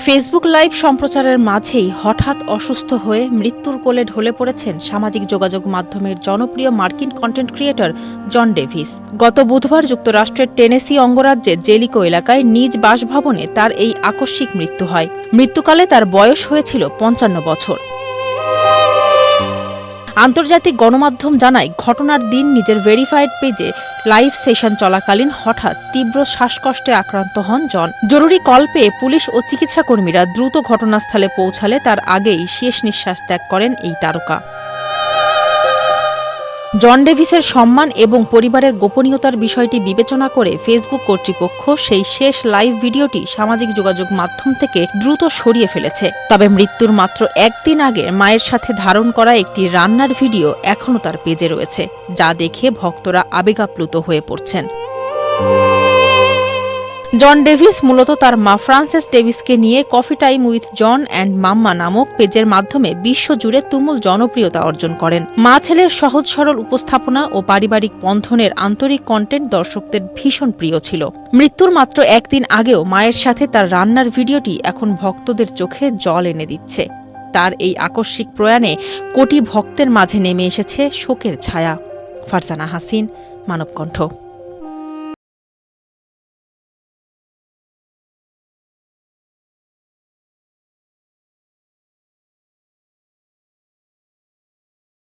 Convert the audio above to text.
Facebook live সম্প্রচারের মাঝেই হঠাৎ অসুস্থ হয়ে মৃত্যুর কোলে ঢলে পড়েছেন সামাজিক যোগাযোগ মাধ্যমের জনপ্রিয় মার্কিন কন্টেন্ট ক্রিয়েটর জন ডেভিস। গত বুধবার যুক্তরাষ্ট্রের টেনেসি অঙ্গরাজ্যের জেলিকো এলাকায় নিজ বাসভবনে তার এই আকস্মিক মৃত্যু হয়। মৃত্যুকালে তার বয়স হয়েছিল ৫৫ বছর। আন্তর্জাতিক গণমাধ্যম জানায়, ঘটনার দিন নিজের ভেরিফাইড পেজে লাইভ সেশন চলাকালীন হঠাৎ তীব্র শ্বাসকষ্টে আক্রান্ত হন জন। জরুরি কল পেয়ে পুলিশ ও চিকিৎসাকর্মীরা দ্রুত ঘটনাস্থলে পৌঁছালে তার আগেই শেষ নিঃশ্বাস ত্যাগ করেন এই তারকা। জন ডেভিসের সম্মান এবং পরিবারের গোপনীয়তার বিষয়টি বিবেচনা করে ফেসবুক কর্তৃপক্ষ সেই শেষ লাইভ ভিডিওটি সামাজিক যোগাযোগ মাধ্যম থেকে দ্রুত সরিয়ে ফেলেছে। তবে মৃত্যুর মাত্র একদিন আগে মায়ের সাথে ধারণ করা একটি রান্নার ভিডিও এখনও তার পেজে রয়েছে, যা দেখে ভক্তরা আবেগাপ্লুত হয়ে পড়ছেন। জন ডেভিস মূলত তার মা ফ্রান্সেস ডেভিসকে নিয়ে coffee time with John and mamma নামক পেজের মাধ্যমে বিশ্বজুড়ে তুমুল জনপ্রিয়তা অর্জন করেন। মা ছেলের সহজ সরল উপস্থাপনা ও পারিবারিক বন্ধনের আন্তরিক কন্টেন্ট দর্শকদের ভীষণ প্রিয় ছিল। মৃত্যুর মাত্র একদিন আগেও মায়ের সাথে তার রান্নার ভিডিওটি এখন ভক্তদের চোখে জল এনে দিচ্ছে। তার এই আকস্মিক প্রয়াণে কোটি ভক্তের মাঝে নেমে এসেছে শোকের ছায়া। ফারজানা হাসিন, মানবকণ্ঠ।